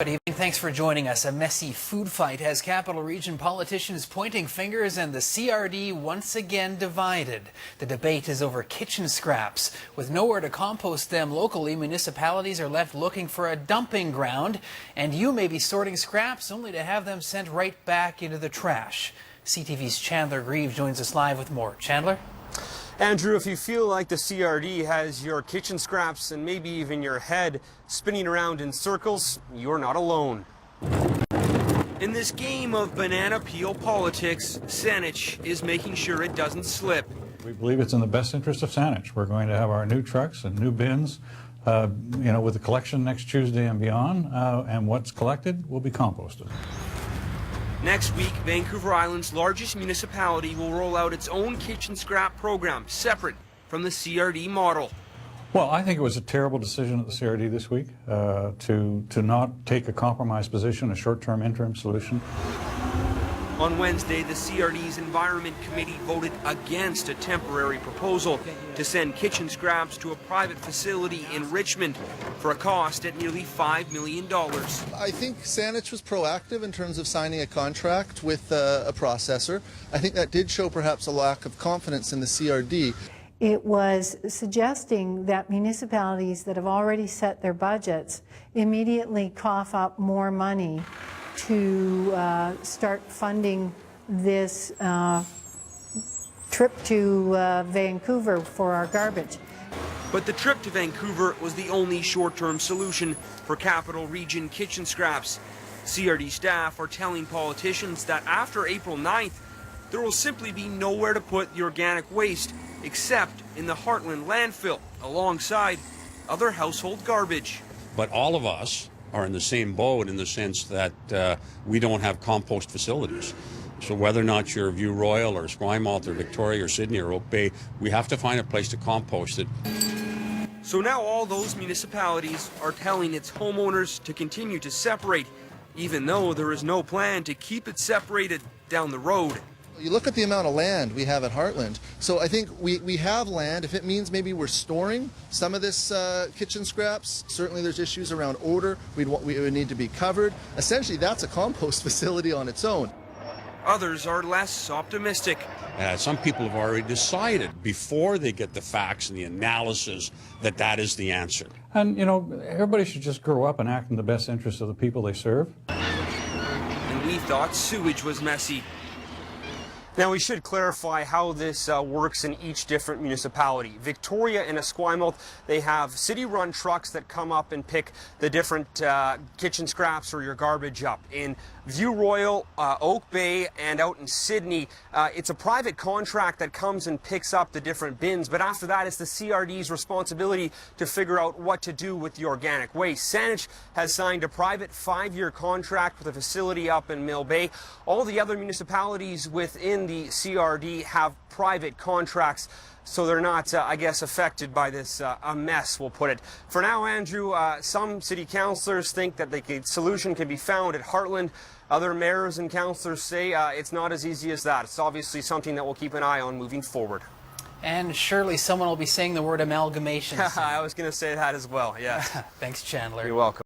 Good evening. Thanks for joining us. A messy food fight has Capital Region politicians pointing fingers and the CRD once again divided. The debate is over kitchen scraps. With nowhere to compost them locally, municipalities are left looking for a dumping ground, and you may be sorting scraps only to have them sent right back into the trash. CTV's Chandler Grieve joins us live with more. Chandler? Andrew, if you feel like the CRD has your kitchen scraps and maybe even your head spinning around in circles, you're not alone. In this game of banana peel politics, Saanich is making sure it doesn't slip. We believe it's in the best interest of Saanich. We're going to have our new trucks and new bins, with the collection next Tuesday and beyond, and what's collected will be composted. Next week, Vancouver Island's largest municipality will roll out its own kitchen scrap program, separate from the CRD model. Well, I think it was a terrible decision at the CRD this week to not take a compromise position, a short-term interim solution. On Wednesday, the CRD's Environment Committee voted against a temporary proposal to send kitchen scraps to a private facility in Richmond for a cost at nearly $5 million. I think Saanich was proactive in terms of signing a contract with a processor. I think that did show perhaps a lack of confidence in the CRD. It was suggesting that municipalities that have already set their budgets immediately cough up more money to start funding this trip to Vancouver for our garbage. But the trip to Vancouver was the only short-term solution for Capital Region kitchen scraps. CRD staff are telling politicians that after April 9th, there will simply be nowhere to put the organic waste except in the Heartland landfill, alongside other household garbage. But all of us are in the same boat in the sense that we don't have compost facilities. So whether or not you're View Royal or Esquimalt or Victoria or Sydney or Oak Bay, we have to find a place to compost it. So now all those municipalities are telling its homeowners to continue to separate, even though there is no plan to keep it separated down the road. You look at the amount of land we have at Heartland, so I think we have land. If it means maybe we're storing some of this kitchen scraps, certainly there's issues around odor. We would need to be covered. Essentially, that's a compost facility on its own. Others are less optimistic. Some people have already decided before they get the facts and the analysis that that is the answer. And, everybody should just grow up and act in the best interest of the people they serve. And we thought sewage was messy. Now, we should clarify how this works in each different municipality. Victoria and Esquimalt, they have city-run trucks that come up and pick the different kitchen scraps or your garbage up. In View Royal, Oak Bay, and out in Sydney, it's a private contract that comes and picks up the different bins, but after that, it's the CRD's responsibility to figure out what to do with the organic waste. Saanich has signed a private 5-year contract with a facility up in Mill Bay. All the other municipalities within the CRD have private contracts, so they're not, affected by this a mess, we'll put it. For now, Andrew, some city councillors think that the solution can be found at Heartland. Other mayors and councillors say it's not as easy as that. It's obviously something that we'll keep an eye on moving forward. And surely someone will be saying the word amalgamation soon. I was going to say that as well, yeah. Thanks, Chandler. You're welcome.